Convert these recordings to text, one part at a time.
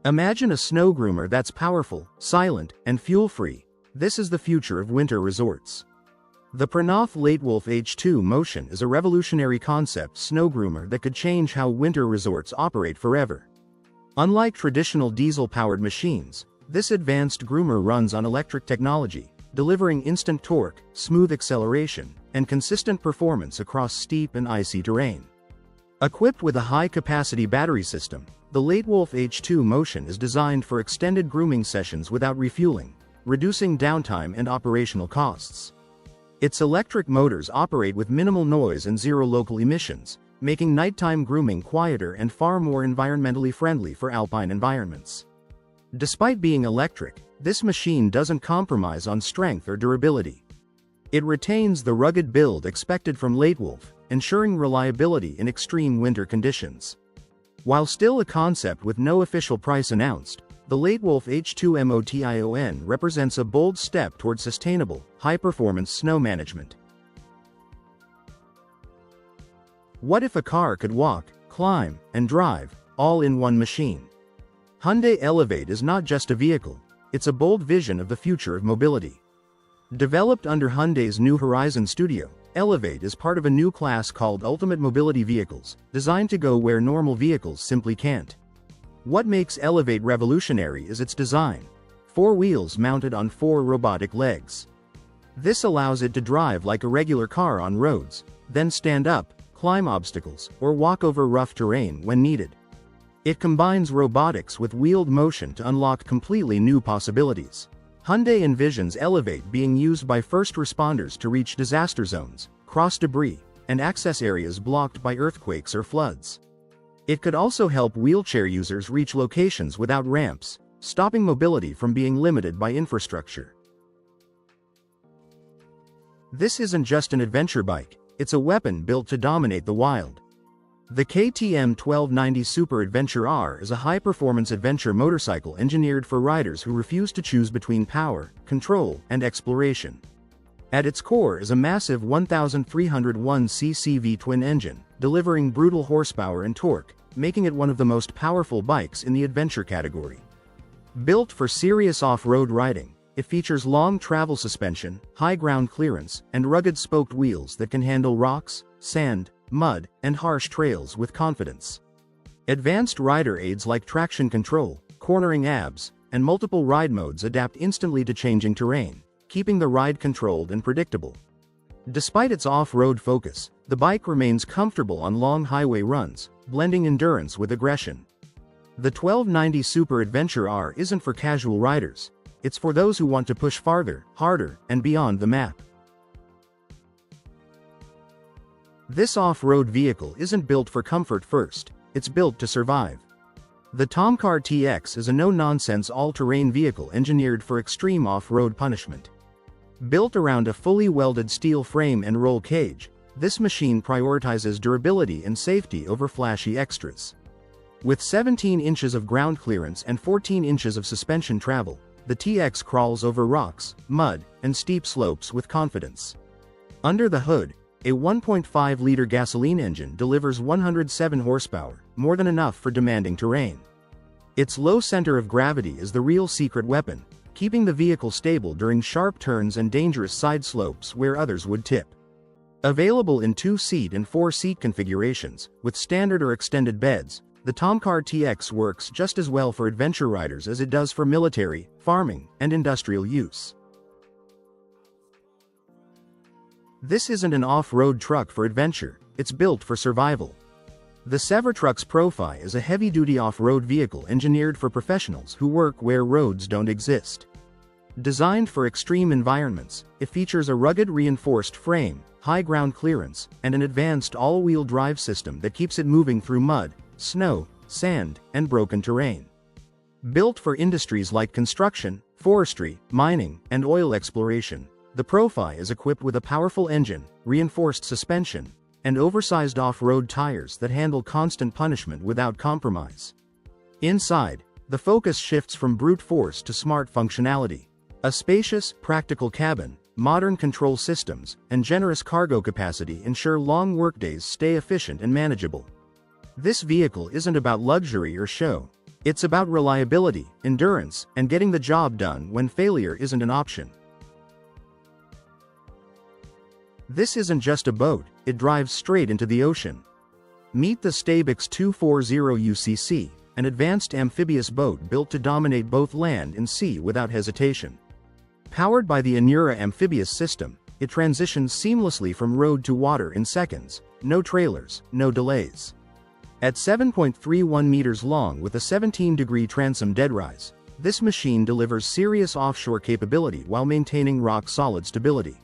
Imagine a snow groomer that's powerful, silent, and fuel-free. This is the future of winter resorts. The Pranav Latewolf H2 Motion is a revolutionary concept snow groomer that could change how winter resorts operate forever. Unlike traditional diesel-powered machines, this advanced groomer runs on electric technology, delivering instant torque, smooth acceleration, and consistent performance across steep and icy terrain. Equipped with a high-capacity battery system, the Latewolf H2 Motion is designed for extended grooming sessions without refueling, reducing downtime and operational costs. Its electric motors operate with minimal noise and zero local emissions, making nighttime grooming quieter and far more environmentally friendly for alpine environments. Despite being electric, this machine doesn't compromise on strength or durability. It retains the rugged build expected from Latewolf, ensuring reliability in extreme winter conditions. While still a concept with no official price announced, the Latewolf H2 Motion represents a bold step toward sustainable, high-performance snow management. What if a car could walk, climb, and drive, all in one machine? Hyundai Elevate is not just a vehicle, it's a bold vision of the future of mobility. Developed under Hyundai's New Horizons studio, Elevate is part of a new class called Ultimate Mobility Vehicles, designed to go where normal vehicles simply can't. What makes Elevate revolutionary is its design: 4 wheels mounted on 4 robotic legs. This allows it to drive like a regular car on roads, then stand up, climb obstacles, or walk over rough terrain when needed. It combines robotics with wheeled motion to unlock completely new possibilities. Hyundai envisions Elevate being used by first responders to reach disaster zones, cross debris, and access areas blocked by earthquakes or floods. It could also help wheelchair users reach locations without ramps, stopping mobility from being limited by infrastructure. This isn't just an adventure bike, it's a weapon built to dominate the wild. The KTM 1290 Super Adventure R is a high-performance adventure motorcycle engineered for riders who refuse to choose between power, control, and exploration. At its core is a massive 1,301cc V-twin engine, delivering brutal horsepower and torque, making it one of the most powerful bikes in the adventure category. Built for serious off-road riding, it features long travel suspension, high ground clearance, and rugged spoked wheels that can handle rocks, sand, mud, and harsh trails with confidence. Advanced rider aids like traction control, cornering abs, and multiple ride modes adapt instantly to changing terrain, keeping the ride controlled and predictable. Despite its off-road focus, the bike remains comfortable on long highway runs, blending endurance with aggression. The 1290 Super Adventure R isn't for casual riders, it's for those who want to push farther, harder, and beyond the map. This off-road vehicle isn't built for comfort first, it's built to survive. The Tomcar TX is a no-nonsense all-terrain vehicle engineered for extreme off-road punishment. Built around a fully welded steel frame and roll cage, this machine prioritizes durability and safety over flashy extras. With 17 inches of ground clearance and 14 inches of suspension travel, the TX crawls over rocks, mud, and steep slopes with confidence. Under the hood, a 1.5-liter gasoline engine delivers 107 horsepower, more than enough for demanding terrain. Its low center of gravity is the real secret weapon, keeping the vehicle stable during sharp turns and dangerous side slopes where others would tip. Available in 2-seat and 4-seat configurations, with standard or extended beds, the Tomcar TX works just as well for adventure riders as it does for military, farming, and industrial use. This isn't an off-road truck for adventure, it's built for survival. The Severtruck's Profi is a heavy-duty off-road vehicle engineered for professionals who work where roads don't exist. Designed for extreme environments, it features a rugged reinforced frame, high ground clearance, and an advanced all-wheel drive system that keeps it moving through mud, snow, sand, and broken terrain. Built for industries like construction, forestry, mining, and oil exploration, the Profi is equipped with a powerful engine, reinforced suspension, and oversized off-road tires that handle constant punishment without compromise. Inside, the focus shifts from brute force to smart functionality. A spacious, practical cabin, modern control systems, and generous cargo capacity ensure long workdays stay efficient and manageable. This vehicle isn't about luxury or show. It's about reliability, endurance, and getting the job done when failure isn't an option. This isn't just a boat, it drives straight into the ocean. Meet the Stabix 240 UCC, an advanced amphibious boat built to dominate both land and sea without hesitation. Powered by the Anura amphibious system, it transitions seamlessly from road to water in seconds, no trailers, no delays. At 7.31 meters long with a 17-degree transom deadrise, this machine delivers serious offshore capability while maintaining rock-solid stability.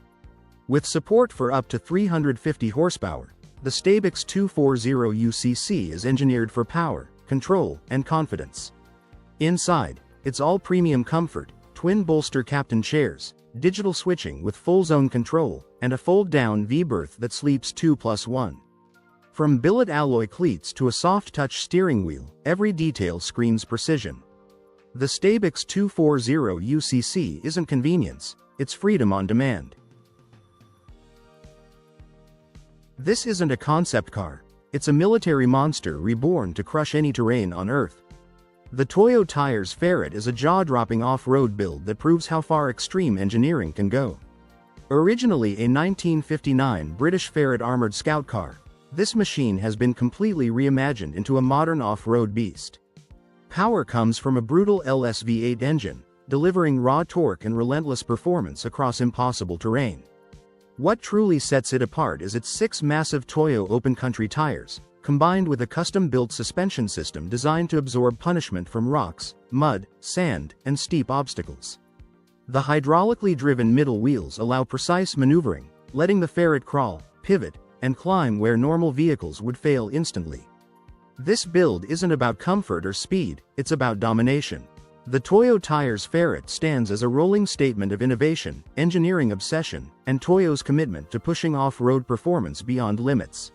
With support for up to 350 horsepower, the Stabix 240 UCC is engineered for power, control, and confidence. Inside, it's all premium comfort, twin-bolster captain chairs, digital switching with full-zone control, and a fold-down V-berth that sleeps 2+1. From billet alloy cleats to a soft-touch steering wheel, every detail screams precision. The Stabix 240 UCC isn't convenience, it's freedom on demand. This isn't a concept car, it's a military monster reborn to crush any terrain on Earth. The Toyo Tires Ferret is a jaw-dropping off-road build that proves how far extreme engineering can go. Originally a 1959 British Ferret armored scout car, this machine has been completely reimagined into a modern off-road beast. Power comes from a brutal LSV8 engine, delivering raw torque and relentless performance across impossible terrain. What truly sets it apart is its 6 massive Toyo open-country tires, combined with a custom-built suspension system designed to absorb punishment from rocks, mud, sand, and steep obstacles. The hydraulically driven middle wheels allow precise maneuvering, letting the Ferret crawl, pivot, and climb where normal vehicles would fail instantly. This build isn't about comfort or speed, it's about domination. The Toyo Tires Ferret stands as a rolling statement of innovation, engineering obsession, and Toyo's commitment to pushing off-road performance beyond limits.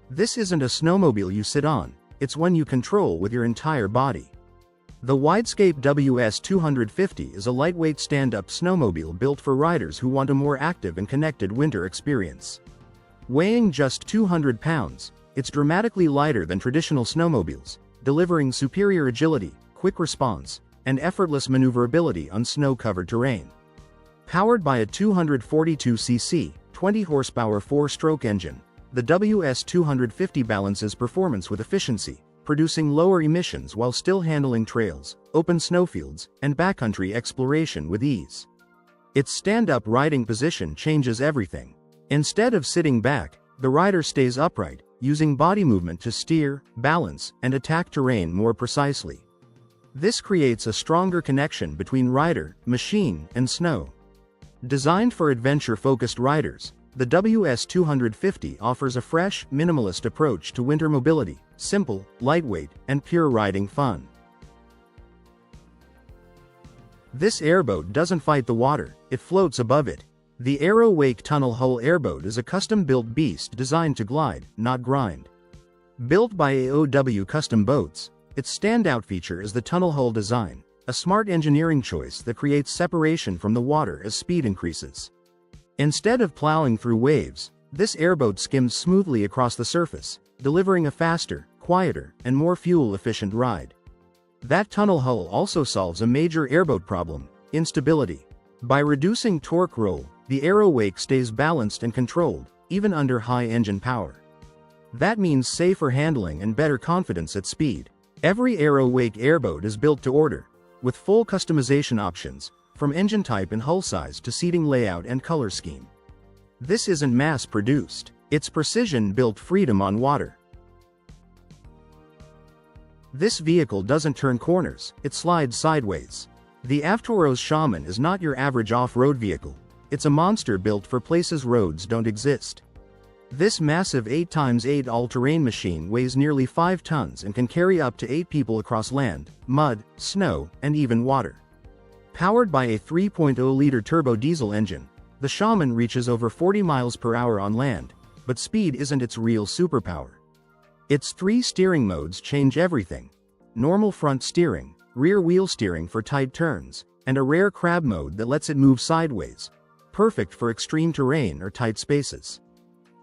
This isn't a snowmobile you sit on, it's one you control with your entire body. The Widescape WS250 is a lightweight stand-up snowmobile built for riders who want a more active and connected winter experience. Weighing just 200 pounds, it's dramatically lighter than traditional snowmobiles, delivering superior agility, quick response, and effortless maneuverability on snow-covered terrain. Powered by a 242cc, 20-horsepower 4-stroke engine, the WS250 balances performance with efficiency, producing lower emissions while still handling trails, open snowfields, and backcountry exploration with ease. Its stand-up riding position changes everything. Instead of sitting back, the rider stays upright, using body movement to steer, balance, and attack terrain more precisely. This creates a stronger connection between rider, machine, and snow. Designed for adventure-focused riders, the WS250 offers a fresh, minimalist approach to winter mobility, simple, lightweight, and pure riding fun. This airboat doesn't fight the water, it floats above it. The Aero Wake Tunnel Hull Airboat is a custom-built beast designed to glide, not grind. Built by AOW Custom Boats, its standout feature is the tunnel hull design, a smart engineering choice that creates separation from the water as speed increases. Instead of plowing through waves, this airboat skims smoothly across the surface, delivering a faster, quieter, and more fuel-efficient ride. That tunnel hull also solves a major airboat problem: instability. By reducing torque roll, the Aero Wake stays balanced and controlled, even under high engine power. That means safer handling and better confidence at speed. Every Aero Wake airboat is built to order, with full customization options, from engine type and hull size to seating layout and color scheme. This isn't mass-produced, it's precision-built freedom on water. This vehicle doesn't turn corners, it slides sideways. The Avtoros Shaman is not your average off-road vehicle, it's a monster built for places roads don't exist. This massive 8x8 all-terrain machine weighs nearly 5 tons and can carry up to 8 people across land, mud, snow, and even water. Powered by a 3.0-liter turbo diesel engine, The Shaman reaches over 40 miles per hour on land, but speed isn't its real superpower. Its 3 steering modes change everything: normal front steering, rear wheel steering for tight turns, and a rare crab mode that lets it move sideways, perfect for extreme terrain or tight spaces.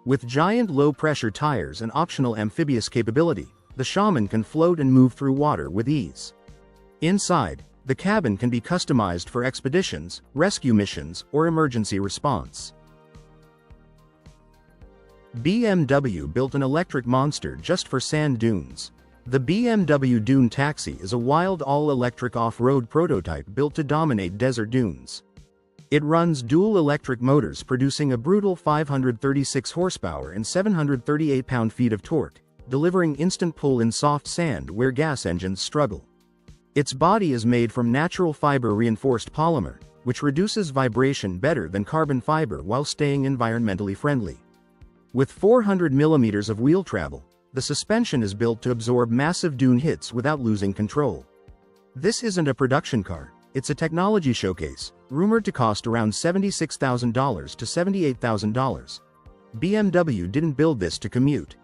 With giant low-pressure tires and optional amphibious capability, the Shaman can float and move through water with ease. Inside, the cabin can be customized for expeditions, rescue missions, or emergency response. BMW built an electric monster just for sand dunes. The BMW Dune Taxi is a wild all-electric off-road prototype built to dominate desert dunes. It runs dual electric motors producing a brutal 536 horsepower and 738 pound-feet of torque, delivering instant pull in soft sand where gas engines struggle. Its body is made from natural fiber reinforced polymer, which reduces vibration better than carbon fiber while staying environmentally friendly. With 400 millimeters of wheel travel, the suspension is built to absorb massive dune hits without losing control. This isn't a production car, it's a technology showcase, rumored to cost around $76,000 to $78,000. BMW didn't build this to commute.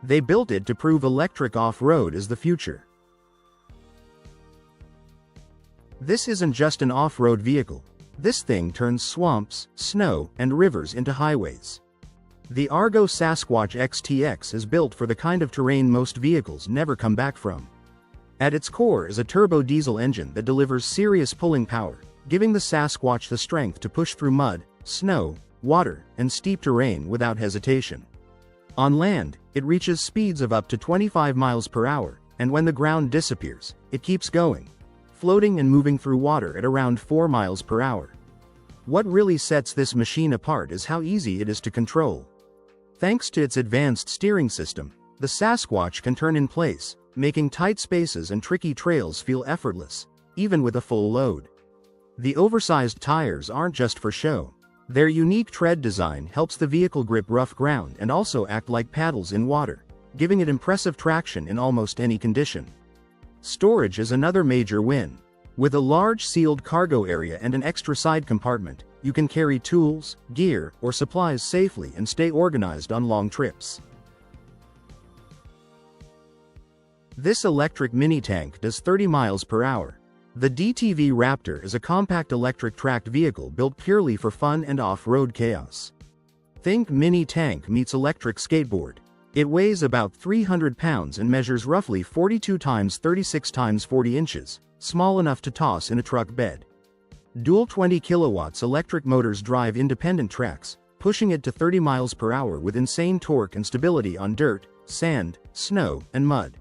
They built it to prove electric off-road is the future. This isn't just an off-road vehicle. This thing turns swamps, snow, and rivers into highways. The Argo Sasquatch XTX is built for the kind of terrain most vehicles never come back from. At its core is a turbo diesel engine that delivers serious pulling power, giving the Sasquatch the strength to push through mud, snow, water, and steep terrain without hesitation. On land, it reaches speeds of up to 25 miles per hour, and when the ground disappears, it keeps going, floating and moving through water at around 4 miles per hour. What really sets this machine apart is how easy it is to control. Thanks to its advanced steering system, the Sasquatch can turn in place, making tight spaces and tricky trails feel effortless, even with a full load. The oversized tires aren't just for show. Their unique tread design helps the vehicle grip rough ground and also act like paddles in water, giving it impressive traction in almost any condition. Storage is another major win. With a large sealed cargo area and an extra side compartment, you can carry tools, gear, or supplies safely and stay organized on long trips. This electric mini-tank does 30 miles per hour. The DTV Raptor is a compact electric tracked vehicle built purely for fun and off-road chaos. Think mini-tank meets electric skateboard. It weighs about 300 pounds and measures roughly 42 x 36 x 40 inches, small enough to toss in a truck bed. Dual 20 kilowatts electric motors drive independent tracks, pushing it to 30 miles per hour with insane torque and stability on dirt, sand, snow, and mud.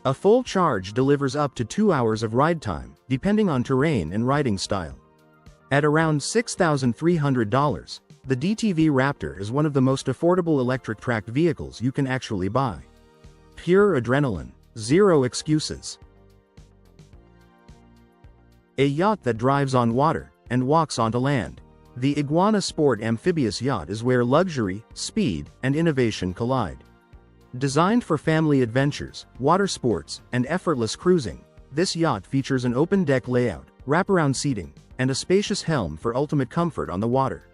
A full charge delivers up to 2 hours of ride time, depending on terrain and riding style. At around $6,300, the DTV Raptor is one of the most affordable electric tracked vehicles you can actually buy. Pure adrenaline, zero excuses. A yacht that drives on water and walks onto land. The Iguana Sport Amphibious Yacht is where luxury, speed, and innovation collide. Designed for family adventures, water sports, and effortless cruising, this yacht features an open deck layout, wraparound seating, and a spacious helm for ultimate comfort on the water.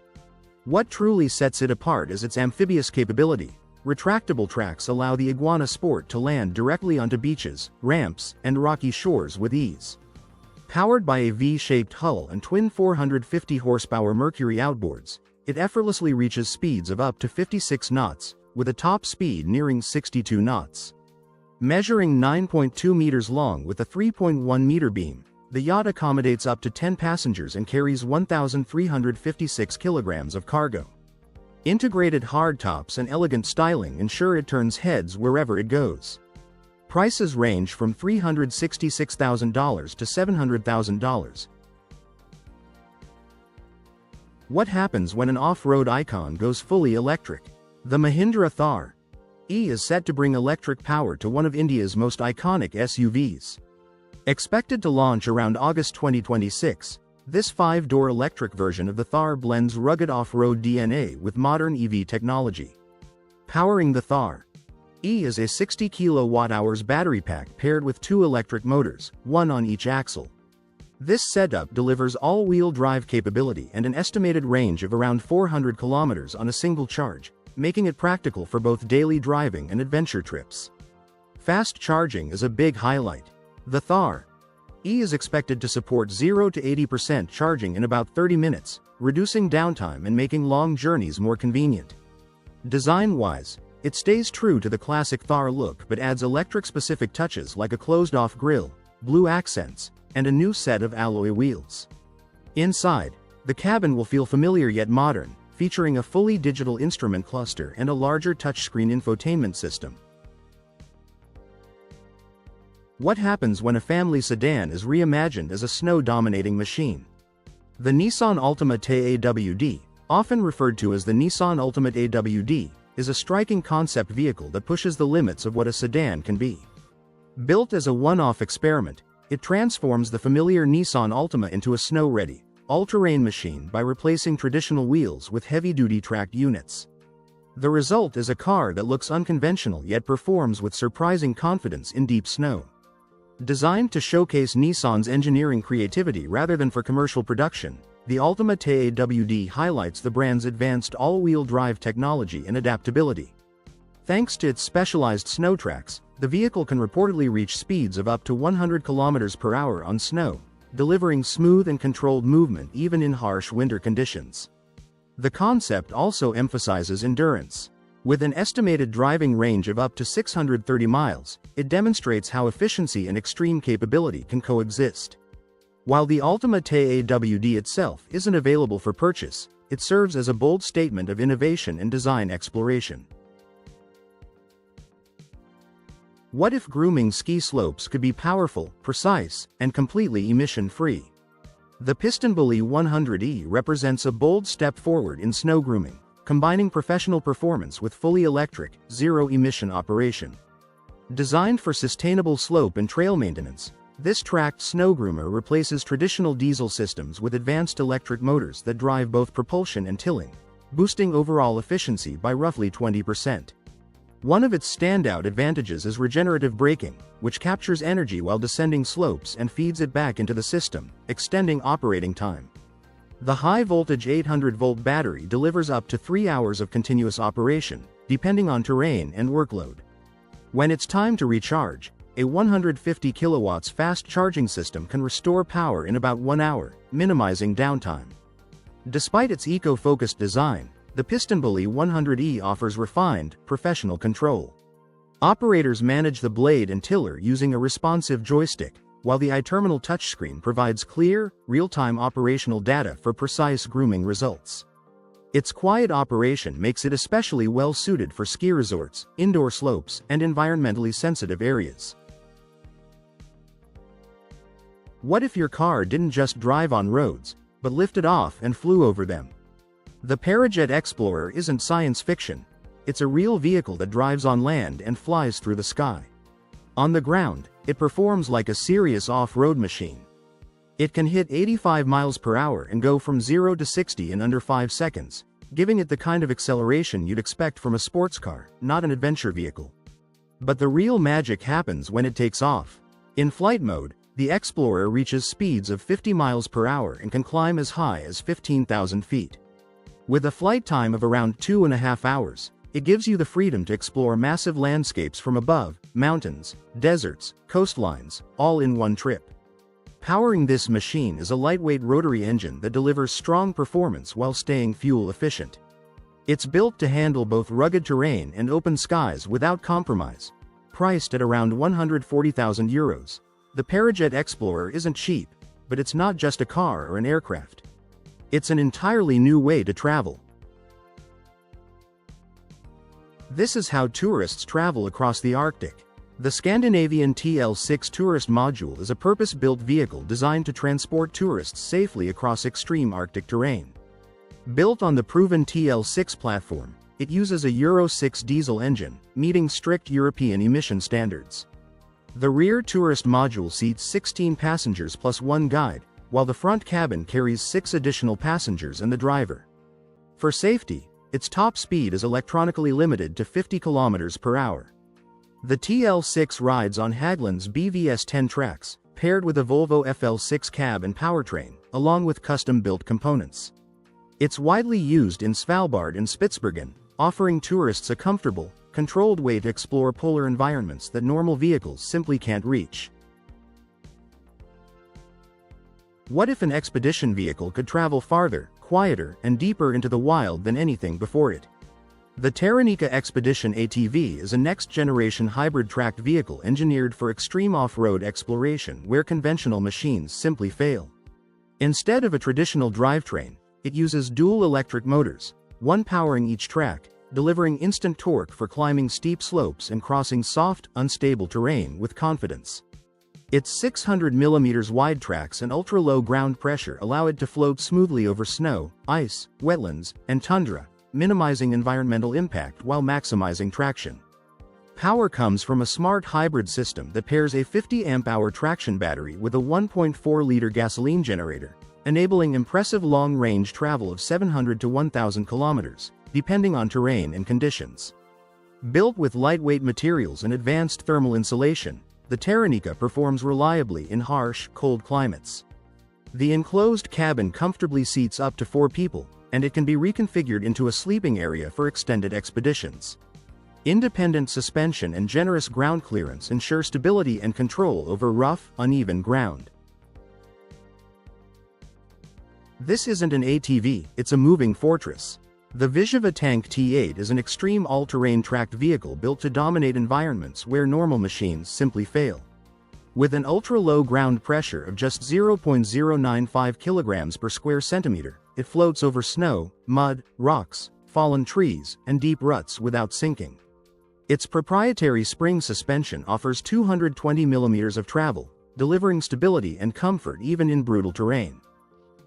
What truly sets it apart is its amphibious capability. Retractable tracks allow the Iguana Sport to land directly onto beaches, ramps, and rocky shores with ease. Powered by a V-shaped hull and twin 450 horsepower Mercury outboards, it effortlessly reaches speeds of up to 56 knots, with a top speed nearing 62 knots. Measuring 9.2 meters long with a 3.1 meter beam, the yacht accommodates up to 10 passengers and carries 1,356 kilograms of cargo. Integrated hardtops and elegant styling ensure it turns heads wherever it goes. Prices range from $366,000 to $700,000. What happens when an off-road icon goes fully electric? The Mahindra Thar E is set to bring electric power to one of India's most iconic SUVs. Expected to launch around August 2026, this 5-door electric version of the Thar blends rugged off-road DNA with modern EV technology. Powering the Thar E is a 60 kWh battery pack paired with 2 electric motors, one on each axle. This setup delivers all-wheel drive capability and an estimated range of around 400 kilometers on a single charge, making it practical for both daily driving and adventure trips. Fast charging is a big highlight. The Thar E is expected to support 0 to 80% charging in about 30 minutes, reducing downtime and making long journeys more convenient. Design-wise, it stays true to the classic Thar look but adds electric-specific touches like a closed-off grille, blue accents, and a new set of alloy wheels. Inside, the cabin will feel familiar yet modern, featuring a fully digital instrument cluster and a larger touchscreen infotainment system. What happens when a family sedan is reimagined as a snow-dominating machine? The Nissan Altima TAWD, often referred to as the Nissan Ultimate AWD, is a striking concept vehicle that pushes the limits of what a sedan can be. Built as a one-off experiment, it transforms the familiar Nissan Altima into a snow-ready, all-terrain machine by replacing traditional wheels with heavy-duty tracked units. The result is a car that looks unconventional yet performs with surprising confidence in deep snow. Designed to showcase Nissan's engineering creativity rather than for commercial production, the Altima TAWD highlights the brand's advanced all-wheel drive technology and adaptability. Thanks to its specialized snow tracks, the vehicle can reportedly reach speeds of up to 100 km per hour on snow, delivering smooth and controlled movement even in harsh winter conditions. The concept also emphasizes endurance. With an estimated driving range of up to 630 miles, it demonstrates how efficiency and extreme capability can coexist. While the Altima TAWD itself isn't available for purchase, it serves as a bold statement of innovation and design exploration. What if grooming ski slopes could be powerful, precise, and completely emission-free? The Piston Bully 100E represents a bold step forward in snow grooming, combining professional performance with fully electric, zero-emission operation. Designed for sustainable slope and trail maintenance, this tracked snow groomer replaces traditional diesel systems with advanced electric motors that drive both propulsion and tilling, boosting overall efficiency by roughly 20%. One of its standout advantages is regenerative braking, which captures energy while descending slopes and feeds it back into the system, extending operating time. The high-voltage 800-volt battery delivers up to 3 hours of continuous operation, depending on terrain and workload. When it's time to recharge, a 150 kilowatts fast charging system can restore power in about 1 hour, minimizing downtime. Despite its eco-focused design, the Piston Bully 100E offers refined, professional control. Operators manage the blade and tiller using a responsive joystick, while the iTerminal touchscreen provides clear, real-time operational data for precise grooming results. Its quiet operation makes it especially well-suited for ski resorts, indoor slopes, and environmentally sensitive areas. What if your car didn't just drive on roads, but lifted off and flew over them? The Parajet Explorer isn't science fiction. It's a real vehicle that drives on land and flies through the sky. On the ground, it performs like a serious off-road machine. It can hit 85 miles per hour and go from 0 to 60 in under 5 seconds, giving it the kind of acceleration you'd expect from a sports car, not an adventure vehicle. But the real magic happens when it takes off. In flight mode, the Explorer reaches speeds of 50 miles per hour and can climb as high as 15,000 feet. With a flight time of around 2.5 hours, it gives you the freedom to explore massive landscapes from above, mountains, deserts, coastlines, all in one trip. Powering this machine is a lightweight rotary engine that delivers strong performance while staying fuel efficient. It's built to handle both rugged terrain and open skies without compromise. Priced at around €140,000, the Parajet Explorer isn't cheap, but it's not just a car or an aircraft. It's an entirely new way to travel. This is how tourists travel across the Arctic. The Scandinavian TL6 Tourist Module is a purpose-built vehicle designed to transport tourists safely across extreme Arctic terrain. Built on the proven TL6 platform, it uses a Euro 6 diesel engine, meeting strict European emission standards. The rear tourist module seats 16 passengers plus one guide, while the front cabin carries 6 additional passengers and the driver. For safety, its top speed is electronically limited to 50 km per hour. The TL6 rides on Hägglunds BVS 10 tracks, paired with a Volvo FL6 cab and powertrain, along with custom-built components. It's widely used in Svalbard and Spitsbergen, offering tourists a comfortable, controlled way to explore polar environments that normal vehicles simply can't reach. What if an expedition vehicle could travel farther, quieter, and deeper into the wild than anything before it? The Taranika Expedition ATV is a next-generation hybrid tracked vehicle engineered for extreme off-road exploration where conventional machines simply fail. Instead of a traditional drivetrain, it uses dual electric motors, one powering each track, delivering instant torque for climbing steep slopes and crossing soft, unstable terrain with confidence. Its 600 mm wide tracks and ultra-low ground pressure allow it to float smoothly over snow, ice, wetlands, and tundra, minimizing environmental impact while maximizing traction. Power comes from a smart hybrid system that pairs a 50 amp-hour traction battery with a 1.4-liter gasoline generator, enabling impressive long-range travel of 700 to 1,000 kilometers, depending on terrain and conditions. Built with lightweight materials and advanced thermal insulation, the Taranika performs reliably in harsh, cold climates. The enclosed cabin comfortably seats up to 4 people, and it can be reconfigured into a sleeping area for extended expeditions. Independent suspension and generous ground clearance ensure stability and control over rough, uneven ground. This isn't an ATV, it's a moving fortress. The Vyzhyva Tank T8 is an extreme all-terrain tracked vehicle built to dominate environments where normal machines simply fail. With an ultra-low ground pressure of just 0.095 kilograms per square centimeter, it floats over snow, mud, rocks, fallen trees, and deep ruts without sinking. Its proprietary spring suspension offers 220 millimeters of travel, delivering stability and comfort even in brutal terrain.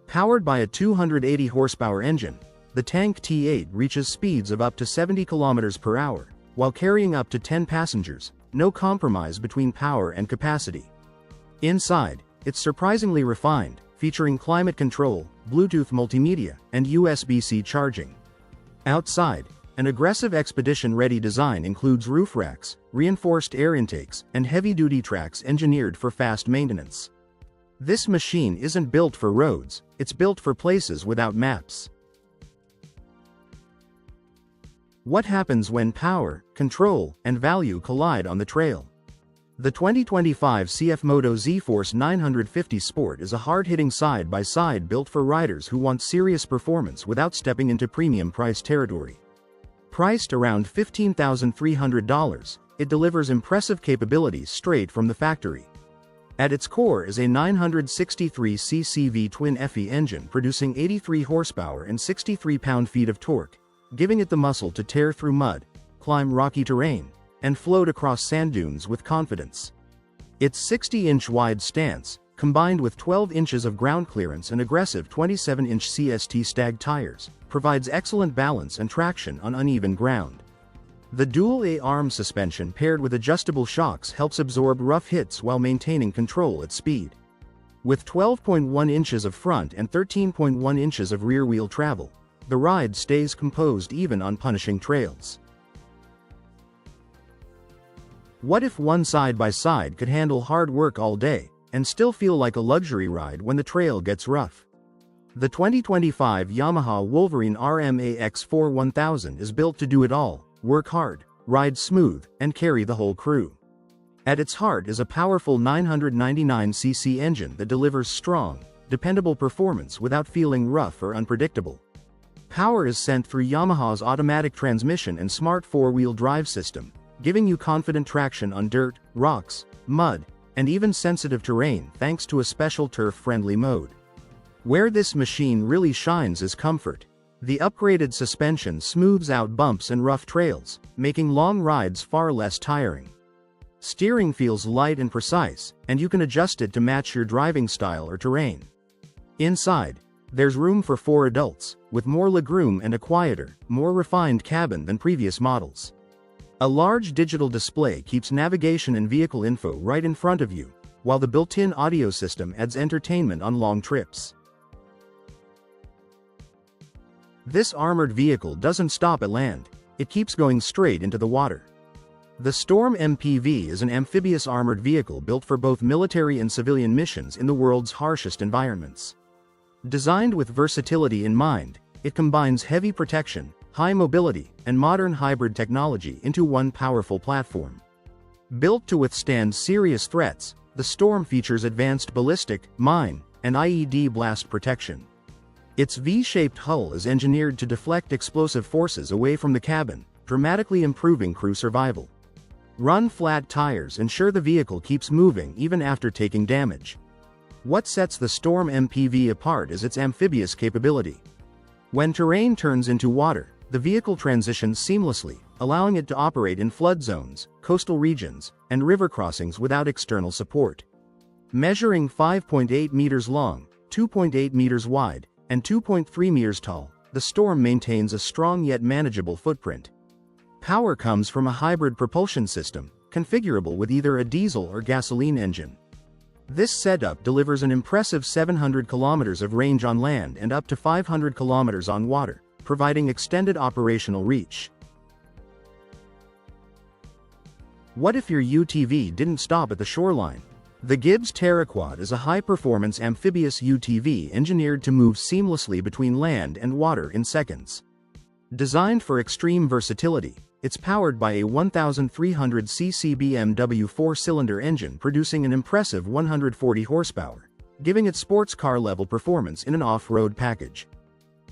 Powered by a 280 horsepower engine, the Tank T8 reaches speeds of up to 70 kilometers per hour, while carrying up to 10 passengers, no compromise between power and capacity. Inside, it's surprisingly refined, featuring climate control, Bluetooth multimedia, and USB-C charging. Outside, an aggressive expedition-ready design includes roof racks, reinforced air intakes, and heavy-duty tracks engineered for fast maintenance. This machine isn't built for roads, it's built for places without maps. What happens when power, control, and value collide on the trail? The 2025 CF Moto Z-Force 950 Sport is a hard-hitting side-by-side built for riders who want serious performance without stepping into premium price territory. Priced around $15,300, it delivers impressive capabilities straight from the factory. At its core is a 963cc V-twin FE engine producing 83 horsepower and 63 pound-feet of torque, giving it the muscle to tear through mud, climb rocky terrain, and float across sand dunes with confidence. Its 60-inch wide stance, combined with 12 inches of ground clearance and aggressive 27-inch CST stag tires, provides excellent balance and traction on uneven ground. The dual A-arm suspension paired with adjustable shocks helps absorb rough hits while maintaining control at speed. With 12.1 inches of front and 13.1 inches of rear-wheel travel, the ride stays composed even on punishing trails. What if one side-by-side could handle hard work all day, and still feel like a luxury ride when the trail gets rough? The 2025 Yamaha Wolverine RMAX4 1000 is built to do it all: work hard, ride smooth, and carry the whole crew. At its heart is a powerful 999cc engine that delivers strong, dependable performance without feeling rough or unpredictable. Power is sent through Yamaha's automatic transmission and smart four-wheel drive system, giving you confident traction on dirt, rocks, mud, and even sensitive terrain thanks to a special turf-friendly mode. Where this machine really shines is comfort. The upgraded suspension smooths out bumps and rough trails, making long rides far less tiring. Steering feels light and precise, and you can adjust it to match your driving style or terrain. Inside, there's room for 4 adults, with more legroom and a quieter, more refined cabin than previous models. A large digital display keeps navigation and vehicle info right in front of you, while the built-in audio system adds entertainment on long trips. This armored vehicle doesn't stop at land, it keeps going straight into the water. The Storm MPV is an amphibious armored vehicle built for both military and civilian missions in the world's harshest environments. Designed with versatility in mind, it combines heavy protection, high mobility, and modern hybrid technology into one powerful platform. Built to withstand serious threats, the Storm features advanced ballistic, mine, and IED blast protection. Its V-shaped hull is engineered to deflect explosive forces away from the cabin, dramatically improving crew survival. Run-flat tires ensure the vehicle keeps moving even after taking damage. What sets the Storm MPV apart is its amphibious capability. When terrain turns into water, the vehicle transitions seamlessly, allowing it to operate in flood zones, coastal regions, and river crossings without external support. Measuring 5.8 meters long, 2.8 meters wide, and 2.3 meters tall, the Storm maintains a strong yet manageable footprint. Power comes from a hybrid propulsion system, configurable with either a diesel or gasoline engine. This setup delivers an impressive 700 kilometers of range on land and up to 500 kilometers on water, providing extended operational reach. What if your UTV didn't stop at the shoreline? The Gibbs TerraQuad is a high-performance amphibious UTV engineered to move seamlessly between land and water in seconds. Designed for extreme versatility, it's powered by a 1,300cc BMW 4-cylinder engine producing an impressive 140 horsepower, giving it sports car-level performance in an off-road package.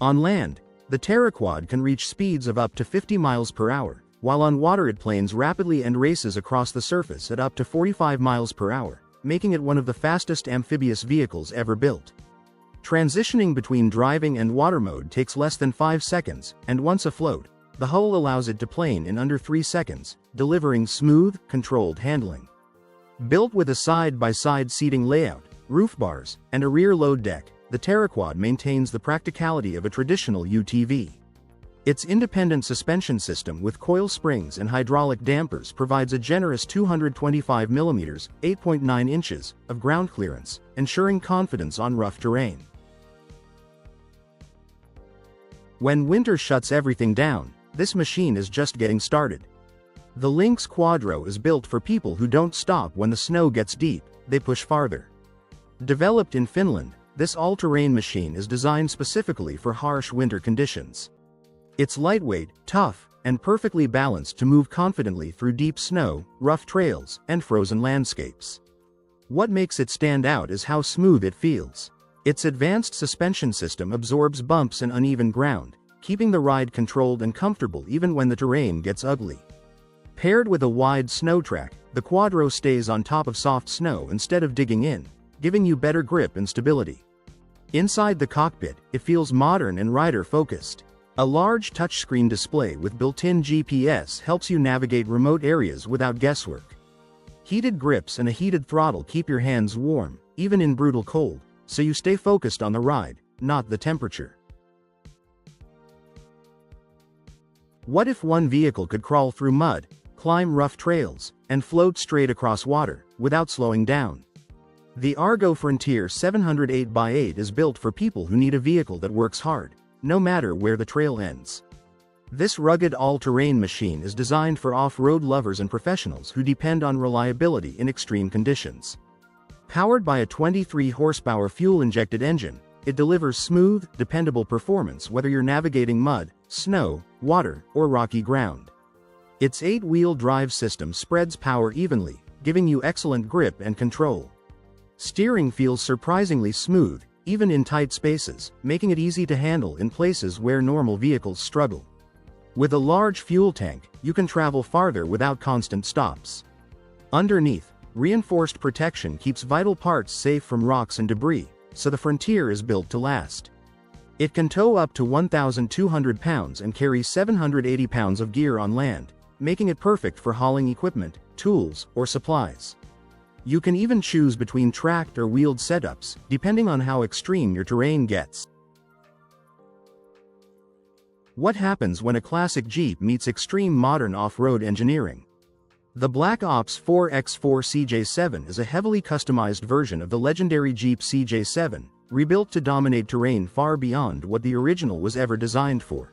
On land, the TerraQuad can reach speeds of up to 50 miles per hour, while on water it planes rapidly and races across the surface at up to 45 miles per hour, making it one of the fastest amphibious vehicles ever built. Transitioning between driving and water mode takes less than 5 seconds, and once afloat, the hull allows it to plane in under 3 seconds, delivering smooth, controlled handling. Built with a side-by-side seating layout, roof bars, and a rear load deck, the TerraQuad maintains the practicality of a traditional UTV. Its independent suspension system with coil springs and hydraulic dampers provides a generous 225 mm (8.9 inches) of ground clearance, ensuring confidence on rough terrain. When winter shuts everything down, this machine is just getting started. The Lynx Quadro is built for people who don't stop when the snow gets deep, they push farther. Developed in Finland, this all-terrain machine is designed specifically for harsh winter conditions. It's lightweight, tough, and perfectly balanced to move confidently through deep snow, rough trails, and frozen landscapes. What makes it stand out is how smooth it feels. Its advanced suspension system absorbs bumps and uneven ground, keeping the ride controlled and comfortable even when the terrain gets ugly. Paired with a wide snow track, the Quadro stays on top of soft snow instead of digging in, giving you better grip and stability. Inside the cockpit, it feels modern and rider-focused. A large touchscreen display with built-in GPS helps you navigate remote areas without guesswork. Heated grips and a heated throttle keep your hands warm, even in brutal cold, so you stay focused on the ride, not the temperature. What if one vehicle could crawl through mud, climb rough trails, and float straight across water, without slowing down? The Argo Frontier 708x8 is built for people who need a vehicle that works hard, no matter where the trail ends. This rugged all-terrain machine is designed for off-road lovers and professionals who depend on reliability in extreme conditions. Powered by a 23-horsepower fuel-injected engine, it delivers smooth, dependable performance whether you're navigating mud, snow, water, or rocky ground. Its 8-wheel drive system spreads power evenly, giving you excellent grip and control. Steering feels surprisingly smooth, even in tight spaces, making it easy to handle in places where normal vehicles struggle. With a large fuel tank, you can travel farther without constant stops. Underneath, reinforced protection keeps vital parts safe from rocks and debris, so the Frontier is built to last. It can tow up to 1,200 pounds and carry 780 pounds of gear on land, making it perfect for hauling equipment, tools, or supplies. You can even choose between tracked or wheeled setups, depending on how extreme your terrain gets. What happens when a classic Jeep meets extreme modern off-road engineering? The Black Ops 4X4 CJ7 is a heavily customized version of the legendary Jeep CJ7, rebuilt to dominate terrain far beyond what the original was ever designed for.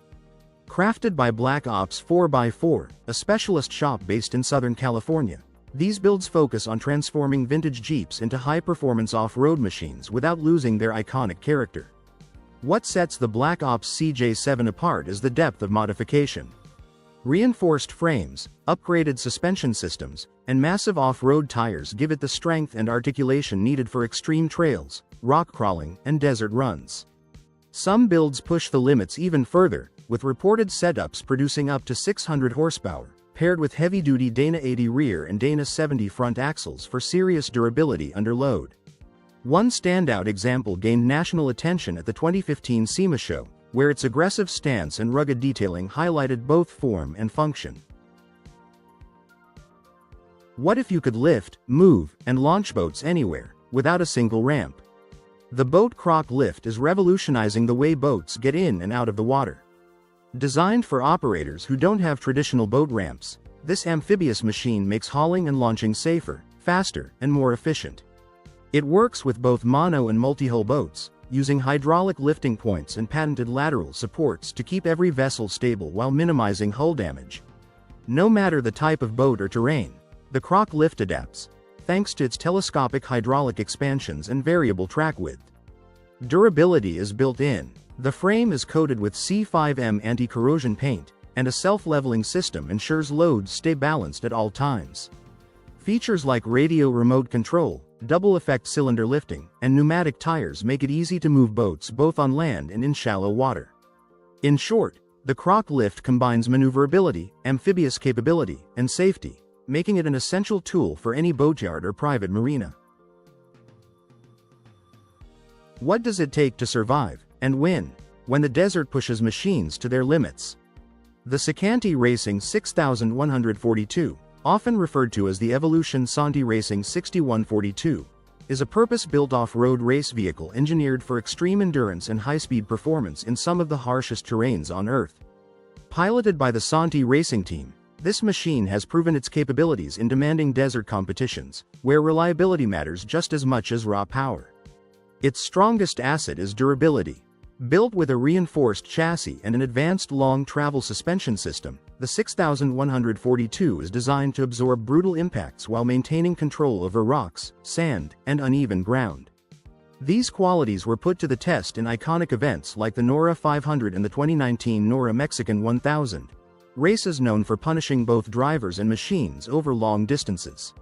Crafted by Black Ops 4x4, a specialist shop based in Southern California, these builds focus on transforming vintage Jeeps into high-performance off-road machines without losing their iconic character. What sets the Black Ops CJ7 apart is the depth of modification. Reinforced frames, upgraded suspension systems, and massive off-road tires give it the strength and articulation needed for extreme trails, rock crawling, and desert runs. Some builds push the limits even further, with reported setups producing up to 600 horsepower, paired with heavy-duty Dana 80 rear and Dana 70 front axles for serious durability under load. One standout example gained national attention at the 2015 SEMA show, where its aggressive stance and rugged detailing highlighted both form and function. What if you could lift, move, and launch boats anywhere, without a single ramp? The Boat Croc Lift is revolutionizing the way boats get in and out of the water. Designed for operators who don't have traditional boat ramps, this amphibious machine makes hauling and launching safer, faster, and more efficient. It works with both mono and multi-hull boats, using hydraulic lifting points and patented lateral supports to keep every vessel stable while minimizing hull damage. No matter the type of boat or terrain, the Croc Lift adapts, thanks to its telescopic hydraulic expansions and variable track width. Durability is built in. The frame is coated with C5M anti-corrosion paint, and a self-leveling system ensures loads stay balanced at all times. Features like radio remote control, double-effect cylinder lifting, and pneumatic tires make it easy to move boats both on land and in shallow water. In short, the Croc Lift combines maneuverability, amphibious capability, and safety, making it an essential tool for any boatyard or private marina. What does it take to survive and win when the desert pushes machines to their limits? The Secanti Racing 6142, often referred to as the Evolution Santi Racing 6142, is a purpose-built off-road race vehicle engineered for extreme endurance and high-speed performance in some of the harshest terrains on Earth. Piloted by the Santi Racing team, this machine has proven its capabilities in demanding desert competitions, where reliability matters just as much as raw power. Its strongest asset is durability. Built with a reinforced chassis and an advanced long-travel suspension system, the 6142 is designed to absorb brutal impacts while maintaining control over rocks, sand, and uneven ground. These qualities were put to the test in iconic events like the NORA 500 and the 2019 NORA Mexican 1000, races known for punishing both drivers and machines over long distances.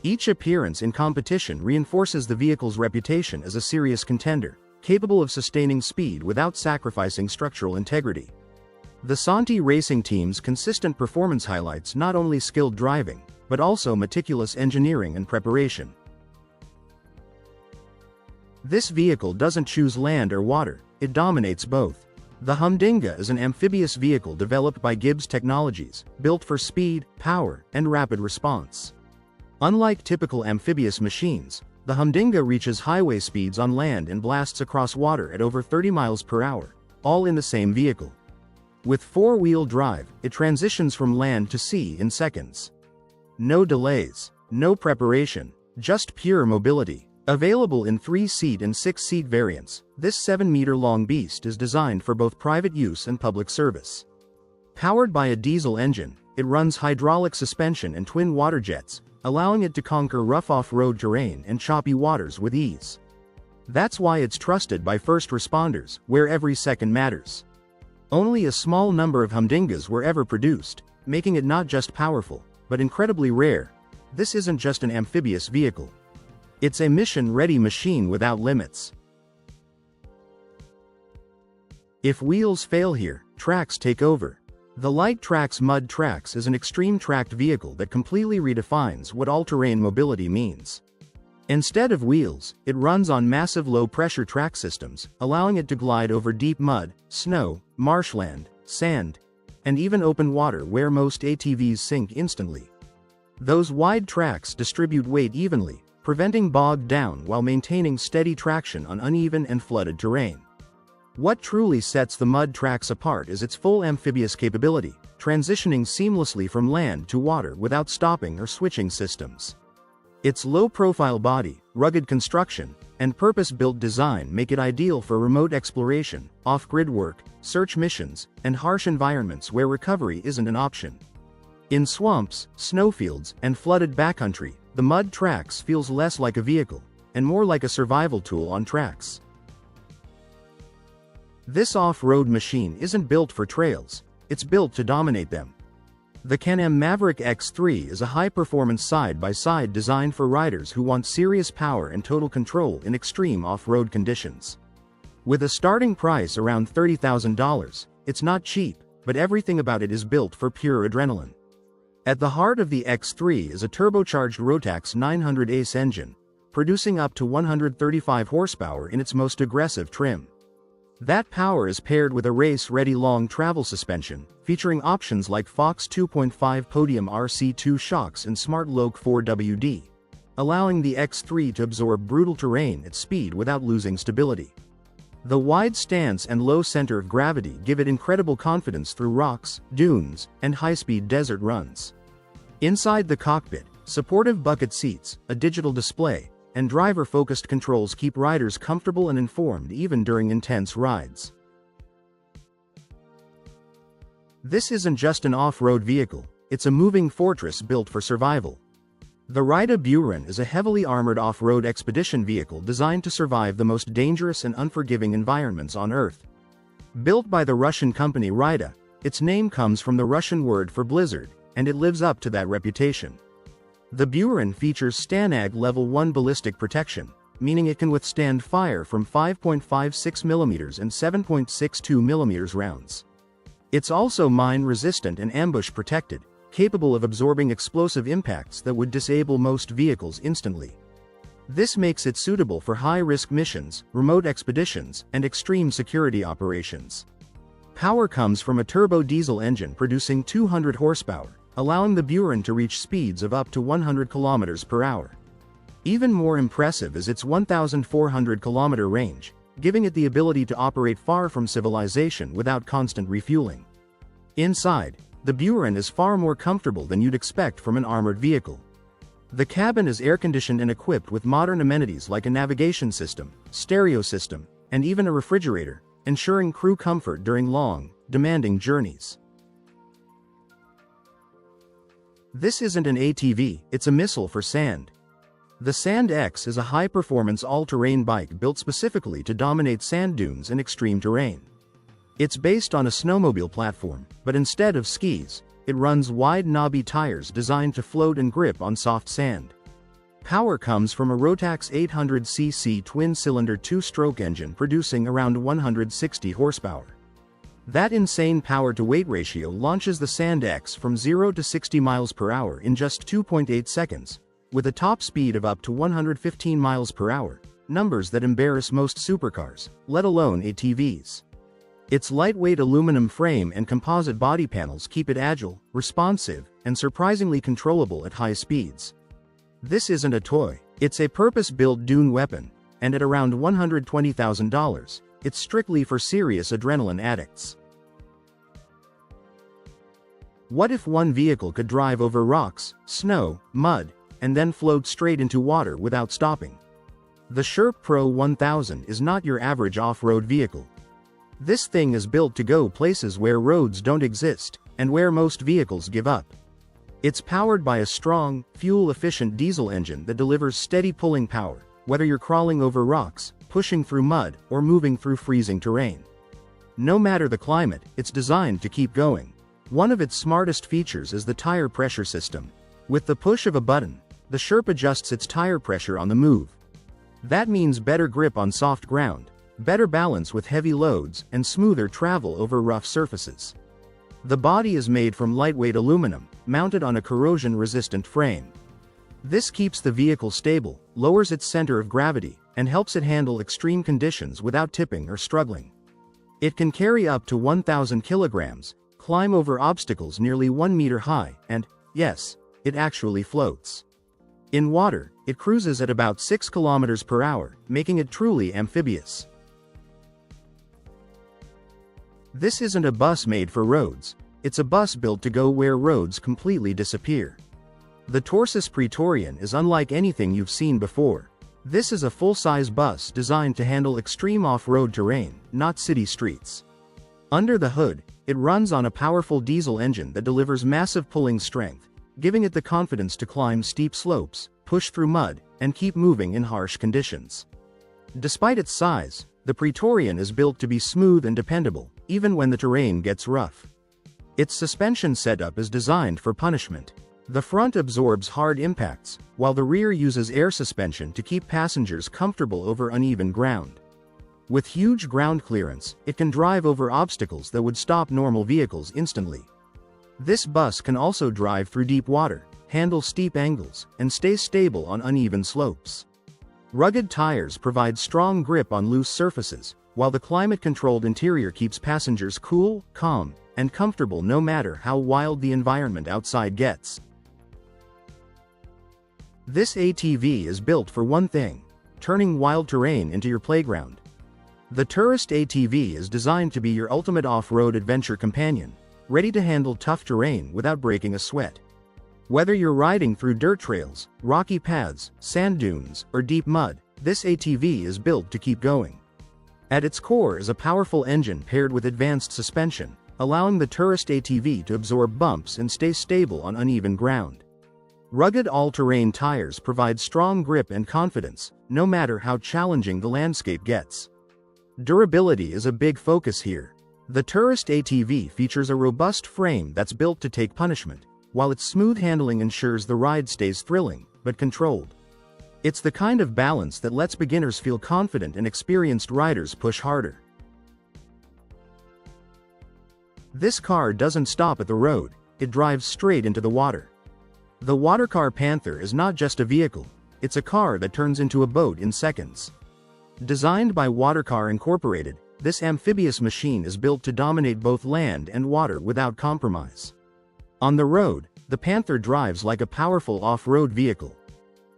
Each appearance in competition reinforces the vehicle's reputation as a serious contender, capable of sustaining speed without sacrificing structural integrity. The Santi Racing team's consistent performance highlights not only skilled driving, but also meticulous engineering and preparation. This vehicle doesn't choose land or water, it dominates both. The Humdinga is an amphibious vehicle developed by Gibbs Technologies, built for speed, power, and rapid response. Unlike typical amphibious machines, the Humdinga reaches highway speeds on land and blasts across water at over 30 miles per hour, all in the same vehicle. With four-wheel drive, it transitions from land to sea in seconds. No delays, no preparation, just pure mobility. Available in 3-seat and 6-seat variants, this 7-meter-long beast is designed for both private use and public service. Powered by a diesel engine, it runs hydraulic suspension and twin water jets, allowing it to conquer rough off-road terrain and choppy waters with ease. That's why it's trusted by first responders, where every second matters. Only a small number of Humdingas were ever produced, making it not just powerful, but incredibly rare. This isn't just an amphibious vehicle. It's a mission-ready machine without limits. If wheels fail here, tracks take over. The Light Trax Mud Trax is an extreme tracked vehicle that completely redefines what all-terrain mobility means. Instead of wheels, it runs on massive low-pressure track systems, allowing it to glide over deep mud, snow, marshland, sand, and even open water where most ATVs sink instantly. Those wide tracks distribute weight evenly, preventing bogged down while maintaining steady traction on uneven and flooded terrain. What truly sets the Mud Trax apart is its full amphibious capability, transitioning seamlessly from land to water without stopping or switching systems. Its low-profile body, rugged construction, and purpose-built design make it ideal for remote exploration, off-grid work, search missions, and harsh environments where recovery isn't an option. In swamps, snowfields, and flooded backcountry, the Mud Trax feels less like a vehicle, and more like a survival tool on tracks. This off-road machine isn't built for trails, it's built to dominate them. The Can-Am Maverick X3 is a high-performance side-by-side designed for riders who want serious power and total control in extreme off-road conditions. With a starting price around $30,000, it's not cheap, but everything about it is built for pure adrenaline. At the heart of the X3 is a turbocharged Rotax 900 ACE engine, producing up to 135 horsepower in its most aggressive trim. That power is paired with a race-ready long travel suspension, featuring options like Fox 2.5 Podium RC2 shocks and Smart Loc 4WD, allowing the X3 to absorb brutal terrain at speed without losing stability. The wide stance and low center of gravity give it incredible confidence through rocks, dunes, and high-speed desert runs. Inside the cockpit, supportive bucket seats, a digital display, and driver-focused controls keep riders comfortable and informed even during intense rides. This isn't just an off-road vehicle, it's a moving fortress built for survival. The Rida Buran is a heavily armored off-road expedition vehicle designed to survive the most dangerous and unforgiving environments on Earth. Built by the Russian company Rida, its name comes from the Russian word for blizzard, and it lives up to that reputation. The Buran features STANAG Level 1 ballistic protection, meaning it can withstand fire from 5.56mm and 7.62mm rounds. It's also mine-resistant and ambush-protected, capable of absorbing explosive impacts that would disable most vehicles instantly. This makes it suitable for high-risk missions, remote expeditions, and extreme security operations. Power comes from a turbo diesel engine producing 200 horsepower, allowing the Buran to reach speeds of up to 100 km per hour. Even more impressive is its 1,400 km range, giving it the ability to operate far from civilization without constant refueling. Inside, the Buran is far more comfortable than you'd expect from an armored vehicle. The cabin is air-conditioned and equipped with modern amenities like a navigation system, stereo system, and even a refrigerator, ensuring crew comfort during long, demanding journeys. This isn't an ATV, it's a missile for sand. The Sand X is a high-performance all-terrain bike built specifically to dominate sand dunes and extreme terrain. It's based on a snowmobile platform, but instead of skis, it runs wide knobby tires designed to float and grip on soft sand. Power comes from a Rotax 800cc twin-cylinder two-stroke engine producing around 160 horsepower. That insane power-to-weight ratio launches the Sand X from 0 to 60 miles per hour in just 2.8 seconds, with a top speed of up to 115 miles per hour, numbers that embarrass most supercars, let alone ATVs. Its lightweight aluminum frame and composite body panels keep it agile, responsive, and surprisingly controllable at high speeds. This isn't a toy, it's a purpose-built dune weapon, and at around $120,000, it's strictly for serious adrenaline addicts. What if one vehicle could drive over rocks, snow, mud, and then float straight into water without stopping? The Sherp Pro 1000 is not your average off-road vehicle. This thing is built to go places where roads don't exist, and where most vehicles give up. It's powered by a strong, fuel-efficient diesel engine that delivers steady pulling power, whether you're crawling over rocks, pushing through mud, or moving through freezing terrain. No matter the climate, it's designed to keep going. One of its smartest features is the tire pressure system. With the push of a button, the Sherp adjusts its tire pressure on the move. That means better grip on soft ground, better balance with heavy loads, and smoother travel over rough surfaces. The body is made from lightweight aluminum, mounted on a corrosion-resistant frame. This keeps the vehicle stable, lowers its center of gravity, and helps it handle extreme conditions without tipping or struggling. It can carry up to 1,000 kilograms, climb over obstacles nearly 1 meter high, and, yes, it actually floats. In water, it cruises at about 6 kilometers per hour, making it truly amphibious. This isn't a bus made for roads, it's a bus built to go where roads completely disappear. The Torsus Praetorian is unlike anything you've seen before. This is a full-size bus designed to handle extreme off-road terrain, not city streets. Under the hood, it runs on a powerful diesel engine that delivers massive pulling strength, giving it the confidence to climb steep slopes, push through mud, and keep moving in harsh conditions. Despite its size, the Praetorian is built to be smooth and dependable, even when the terrain gets rough. Its suspension setup is designed for punishment. The front absorbs hard impacts, while the rear uses air suspension to keep passengers comfortable over uneven ground. With huge ground clearance, it can drive over obstacles that would stop normal vehicles instantly. This bus can also drive through deep water, handle steep angles, and stay stable on uneven slopes. Rugged tires provide strong grip on loose surfaces, while the climate-controlled interior keeps passengers cool, calm, and comfortable no matter how wild the environment outside gets. This ATV is built for one thing: turning wild terrain into your playground. The Tourist ATV is designed to be your ultimate off-road adventure companion, ready to handle tough terrain without breaking a sweat. Whether you're riding through dirt trails, rocky paths, sand dunes, or deep mud, this ATV is built to keep going. At its core is a powerful engine paired with advanced suspension, allowing the Tourist ATV to absorb bumps and stay stable on uneven ground. Rugged all-terrain tires provide strong grip and confidence, no matter how challenging the landscape gets. Durability is a big focus here. The Tourist ATV features a robust frame that's built to take punishment, while its smooth handling ensures the ride stays thrilling, but controlled. It's the kind of balance that lets beginners feel confident and experienced riders push harder. This car doesn't stop at the road, it drives straight into the water. The Watercar Panther is not just a vehicle, it's a car that turns into a boat in seconds. Designed by Watercar Incorporated, this amphibious machine is built to dominate both land and water without compromise. On the road, the Panther drives like a powerful off-road vehicle.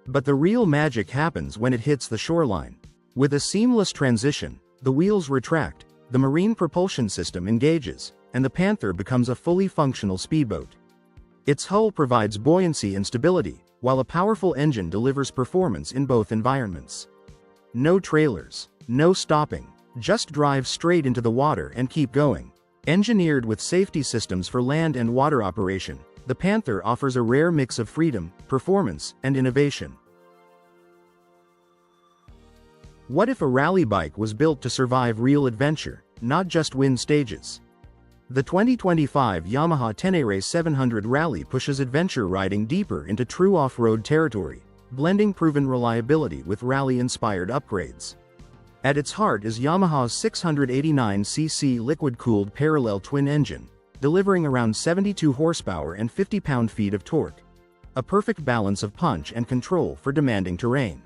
But the real magic happens when it hits the shoreline. With a seamless transition, the wheels retract, the marine propulsion system engages, and the Panther becomes a fully functional speedboat. Its hull provides buoyancy and stability, while a powerful engine delivers performance in both environments. No trailers, no stopping, just drive straight into the water and keep going. Engineered with safety systems for land and water operation, the Panther offers a rare mix of freedom, performance, and innovation. What if a rally bike was built to survive real adventure, not just win stages? The 2025 Yamaha Tenere 700 Rally pushes adventure riding deeper into true off-road territory, blending proven reliability with rally-inspired upgrades. At its heart is Yamaha's 689cc liquid-cooled parallel twin engine, delivering around 72 horsepower and 50 pound-feet of torque, a perfect balance of punch and control for demanding terrain.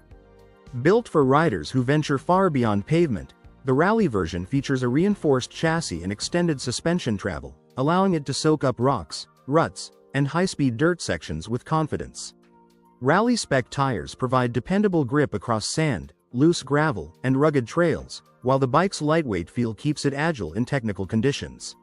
Built for riders who venture far beyond pavement, the Rally version features a reinforced chassis and extended suspension travel, allowing it to soak up rocks, ruts, and high-speed dirt sections with confidence. Rally spec tires provide dependable grip across sand, loose gravel, and rugged trails, while the bike's lightweight feel keeps it agile in technical conditions.